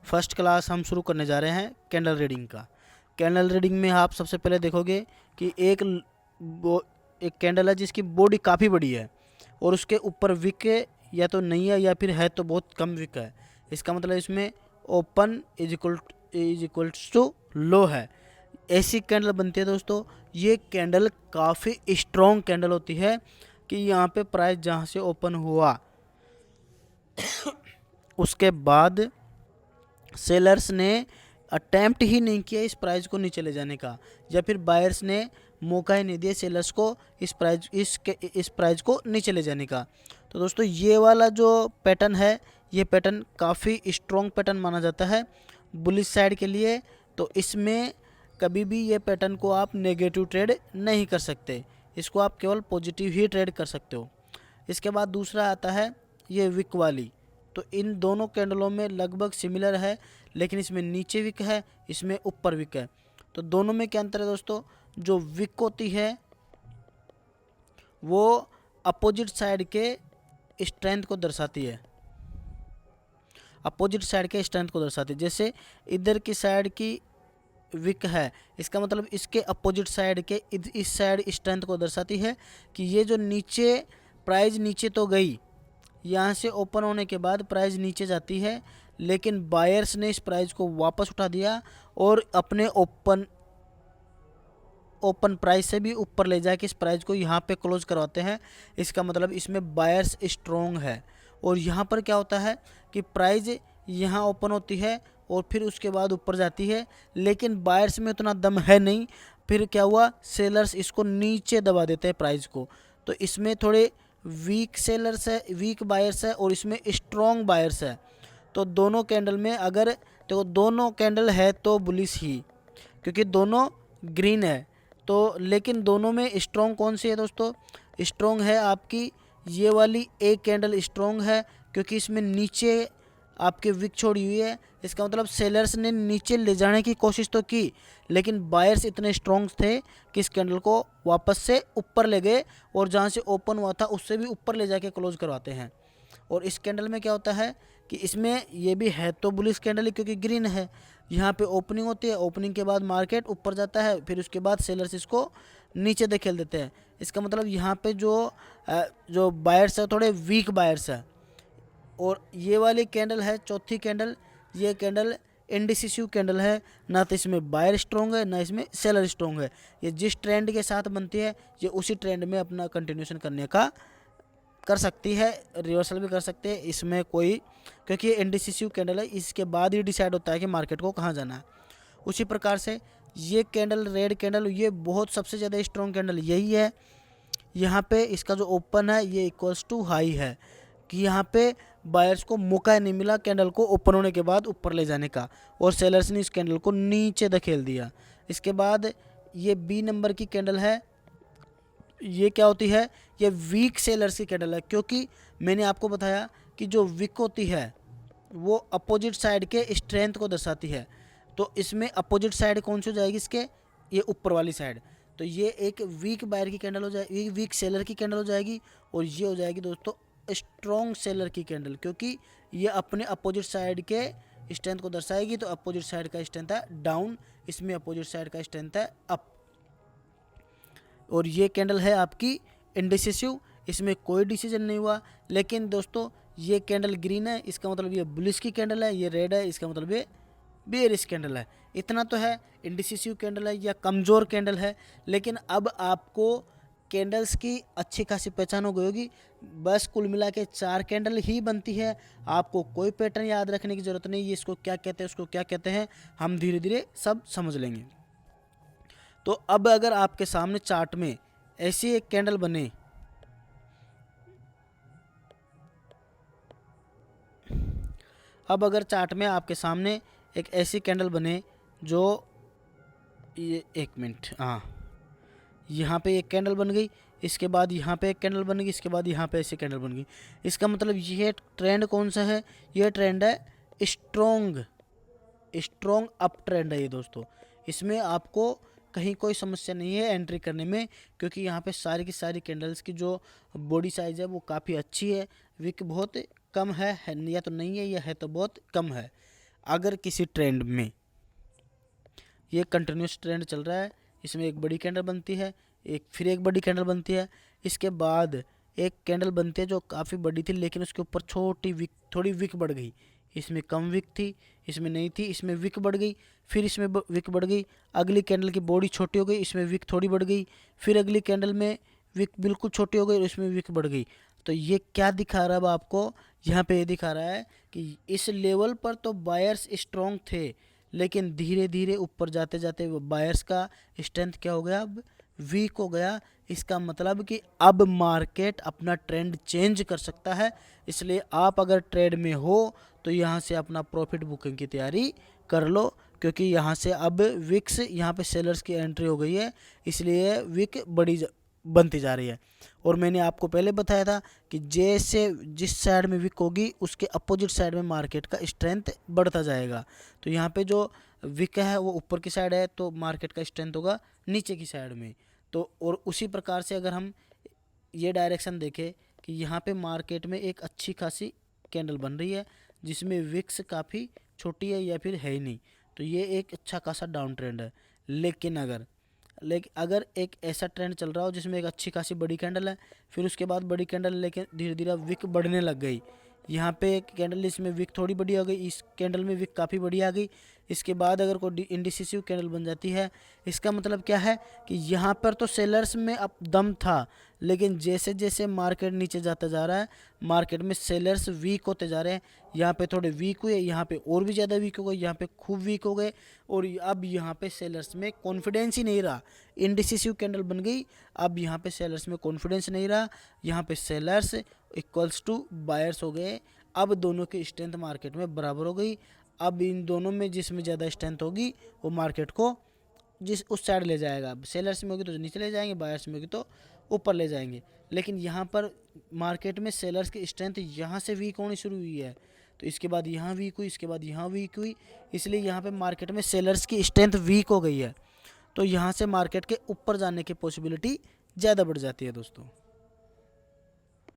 First class हम शुरू करने जा रहे हैं कैंडल रीडिंग का। कैंडल रीडिंग में आप सबसे पहले देखोगे कि एक कैंडल है जिसकी बॉडी काफ़ी बड़ी है और उसके ऊपर विक या तो नहीं है या फिर है तो बहुत कम विक है। इसका मतलब इसमें open is equals to low है। ऐसी कैंडल बनती है दोस्तों। ये कैंडल काफ़ी स्ट्रॉन्ग कैंडल होती है कि यहाँ पे प्राइस जहाँ से ओपन हुआ उसके बाद सेलर्स ने अटेम्प्ट ही नहीं किया इस प्राइस को नीचे ले जाने का, या फिर बायर्स ने मौका ही नहीं दिया सेलर्स को इस प्राइस को नीचे ले जाने का। तो दोस्तों ये वाला जो पैटर्न है, ये पैटर्न काफ़ी स्ट्रॉन्ग पैटर्न माना जाता है बुलिश साइड के लिए। तो इसमें कभी भी ये पैटर्न को आप नेगेटिव ट्रेड नहीं कर सकते, इसको आप केवल पॉजिटिव ही ट्रेड कर सकते हो। इसके बाद दूसरा आता है ये विक वाली। तो इन दोनों कैंडलों में लगभग सिमिलर है, लेकिन इसमें नीचे विक है, इसमें ऊपर विक है। तो दोनों में क्या अंतर है दोस्तों? जो विक होती है वो अपोजिट साइड के स्ट्रेंथ को दर्शाती है, अपोजिट साइड के स्ट्रेंथ को दर्शाती है। जैसे इधर की साइड की विक है, इसका मतलब इसके अपोजिट साइड के इस साइड स्ट्रेंथ को दर्शाती है कि ये जो नीचे प्राइस नीचे तो गई, यहाँ से ओपन होने के बाद प्राइस नीचे जाती है, लेकिन बायर्स ने इस प्राइस को वापस उठा दिया और अपने ओपन प्राइस से भी ऊपर ले जाके इस प्राइस को यहाँ पे क्लोज करवाते हैं। इसका मतलब इसमें बायर्स स्ट्रॉन्ग है। और यहाँ पर क्या होता है कि प्राइस यहाँ ओपन होती है और फिर उसके बाद ऊपर जाती है, लेकिन बायर्स में उतना दम है नहीं। फिर क्या हुआ, सेलर्स इसको नीचे दबा देते हैं प्राइस को। तो इसमें थोड़े वीक सेलर्स है, वीक बायर्स है और इसमें स्ट्रॉन्ग बायर्स है। तो दोनों कैंडल में अगर तो दोनों कैंडल है तो बुलिश ही, क्योंकि दोनों ग्रीन है। तो लेकिन दोनों में स्ट्रॉन्ग कौन सी है दोस्तों? स्ट्रॉन्ग है आपकी ये वाली एक कैंडल स्ट्रॉन्ग है, क्योंकि इसमें नीचे आपके विक छोड़ी हुई है। इसका मतलब सेलर्स ने नीचे ले जाने की कोशिश तो की, लेकिन बायर्स इतने स्ट्रॉन्ग थे कि इस कैंडल को वापस से ऊपर ले गए और जहाँ से ओपन हुआ था उससे भी ऊपर ले जाके क्लोज करवाते हैं। और इस कैंडल में क्या होता है कि इसमें ये भी है तो बुलिश कैंडल है, क्योंकि ग्रीन है। यहाँ पे ओपनिंग होती है, ओपनिंग के बाद मार्केट ऊपर जाता है, फिर उसके बाद सेलर्स इसको नीचे धकेल देते हैं। इसका मतलब यहाँ पे जो बायर्स है थोड़े वीक बायर्स है। और ये वाली कैंडल है चौथी कैंडल, ये कैंडल इंडिसिसिव कैंडल है। ना तो इसमें बायर स्ट्रॉन्ग है ना इसमें सेलर स्ट्रॉन्ग है। ये जिस ट्रेंड के साथ बनती है ये उसी ट्रेंड में अपना कंटिन्यूशन करने का कर सकती है, रिवर्सल भी कर सकते हैं इसमें कोई, क्योंकि ये इंडिसिसिव कैंडल है, इसके बाद ही डिसाइड होता है कि मार्केट को कहाँ जाना है। उसी प्रकार से ये कैंडल रेड कैंडल, ये बहुत सबसे ज़्यादा स्ट्रॉन्ग कैंडल यही है। यहाँ पे इसका जो ओपन है ये इक्वल्स टू हाई है, कि यहाँ पे बायर्स को मौका नहीं मिला कैंडल को ओपन होने के बाद ऊपर ले जाने का, और सेलर्स ने इस कैंडल को नीचे धकेल दिया। इसके बाद ये बी नंबर की कैंडल है, ये क्या होती है? ये वीक सेलर्स की कैंडल है, क्योंकि मैंने आपको बताया कि जो वीक होती है वो अपोजिट साइड के स्ट्रेंथ को दर्शाती है। तो इसमें अपोजिट साइड कौन सी हो जाएगी इसके? ये ऊपर वाली साइड। तो ये एक वीक बायर की कैंडल हो जाएगी, वीक सेलर की कैंडल हो जाएगी, और ये हो जाएगी दोस्तों स्ट्रॉन्ग सेलर की कैंडल, क्योंकि ये अपने अपोजिट साइड के स्ट्रेंथ को दर्शाएगी। तो अपोजिट साइड का स्ट्रेंथ है डाउन, इसमें अपोजिट साइड का स्ट्रेंथ है अप। और ये कैंडल है आपकी इंडिसिसिव, इसमें कोई डिसीजन नहीं हुआ। लेकिन दोस्तों ये कैंडल ग्रीन है, इसका मतलब ये बुलिश की कैंडल है, ये रेड है, इसका मतलब ये बेयरिश कैंडल है। इतना तो है, इंडिसिसिव कैंडल है या कमज़ोर कैंडल है। लेकिन अब आपको कैंडल्स की अच्छी खासी पहचान हो गई होगी। बस कुल मिला के 4 कैंडल ही बनती है, आपको कोई पैटर्न याद रखने की ज़रूरत नहीं, ये इसको क्या कहते हैं उसको क्या कहते हैं, हम धीरे धीरे सब समझ लेंगे। तो अब अगर आपके सामने चार्ट में ऐसी एक कैंडल बने, अब अगर चार्ट में आपके सामने एक ऐसी कैंडल बने जो ये एक मिनट, हाँ, यहाँ पे एक कैंडल बन गई, इसके बाद यहाँ पे एक कैंडल बन गई, इसके बाद यहाँ पे ऐसी कैंडल बन गई। इसका मतलब ये ट्रेंड कौन सा है? ये ट्रेंड है स्ट्रॉन्ग अप ट्रेंड है ये दोस्तों। इसमें आपको कहीं कोई समस्या नहीं है एंट्री करने में, क्योंकि यहाँ पे सारी की सारी कैंडल्स की जो बॉडी साइज़ है वो काफ़ी अच्छी है। विक बहुत कम है या तो नहीं है, या है तो बहुत कम है। अगर किसी ट्रेंड में ये कंटिन्यूस ट्रेंड चल रहा है, इसमें एक बड़ी कैंडल बनती है, फिर एक बड़ी कैंडल बनती है, इसके बाद एक कैंडल बनती है जो काफ़ी बड़ी थी लेकिन उसके ऊपर छोटी विक, थोड़ी विक बढ़ गई, इसमें कम विक थी, इसमें नहीं थी, इसमें विक बढ़ गई, फिर इसमें विक बढ़ गई, अगली कैंडल की बॉडी छोटी हो गई, इसमें विक थोड़ी बढ़ गई, फिर अगली कैंडल में विक बिल्कुल छोटी हो गई और इसमें विक बढ़ गई। तो ये क्या दिखा रहा है अब आपको, यहाँ पे ये दिखा रहा है कि इस लेवल पर तो बायर्स स्ट्रॉन्ग थे लेकिन धीरे धीरे ऊपर जाते जाते बायर्स का स्ट्रेंथ क्या हो गया, अब वीक हो गया। इसका मतलब कि अब मार्केट अपना ट्रेंड चेंज कर सकता है, इसलिए आप अगर ट्रेड में हो तो यहाँ से अपना प्रॉफिट बुकिंग की तैयारी कर लो, क्योंकि यहाँ से अब विक्स, यहाँ पे सेलर्स की एंट्री हो गई है, इसलिए विक बनती जा रही है। और मैंने आपको पहले बताया था कि जैसे जिस साइड में विक होगी उसके अपोजिट साइड में मार्केट का स्ट्रेंथ बढ़ता जाएगा। तो यहाँ पे जो विक है वो ऊपर की साइड है तो मार्केट का स्ट्रेंथ होगा नीचे की साइड में। तो और उसी प्रकार से अगर हम ये डायरेक्शन देखें कि यहाँ पे मार्केट में एक अच्छी खासी कैंडल बन रही है जिसमें विक्स काफ़ी छोटी है या फिर है ही नहीं, तो ये एक अच्छा खासा डाउन ट्रेंड है। लेकिन अगर एक ऐसा ट्रेंड चल रहा हो जिसमें एक अच्छी खासी बड़ी कैंडल है, फिर उसके बाद बड़ी कैंडल लेकिन धीरे धीरे विक बढ़ने लग गई, यहाँ पे एक कैंडल इसमें विक थोड़ी बड़ी आ गई, इस कैंडल में विक काफ़ी बड़ी आ गई, इसके बाद अगर कोई इंडिसिसिव कैंडल बन जाती है, इसका मतलब क्या है कि यहाँ पर तो सेलर्स में अब दम था, लेकिन जैसे जैसे मार्केट नीचे जाता जा रहा है मार्केट में सेलर्स वीक होते जा रहे हैं। यहाँ पे थोड़े वीक हुए, यहाँ पे और भी ज़्यादा वीक हो गए, यहाँ पे खूब वीक हो गए और अब यहाँ पे सेलर्स में कॉन्फिडेंस ही नहीं रहा। इंडिसिसिव कैंडल बन गई, अब यहाँ पे सेलर्स में कॉन्फिडेंस नहीं रहा, यहाँ पे सेलर्स इक्वल्स टू बायर्स हो गए। अब दोनों की स्ट्रेंथ मार्केट में बराबर हो गई। अब इन दोनों में जिसमें ज़्यादा स्ट्रेंथ होगी वो मार्केट को उस साइड ले जाएगा। सेलर्स में होगी तो नीचे ले जाएंगे, बायर्स में होगी तो ऊपर ले जाएंगे। लेकिन यहाँ पर मार्केट में सेलर्स की स्ट्रेंथ यहाँ से वीक होनी शुरू हुई है, तो इसके बाद यहाँ वीक हुई, इसके बाद यहाँ वीक हुई, इसलिए यहाँ पे मार्केट में सेलर्स की स्ट्रेंथ वीक हो गई है। तो यहाँ से मार्केट के ऊपर जाने की पॉसिबिलिटी ज़्यादा बढ़ जाती है दोस्तों।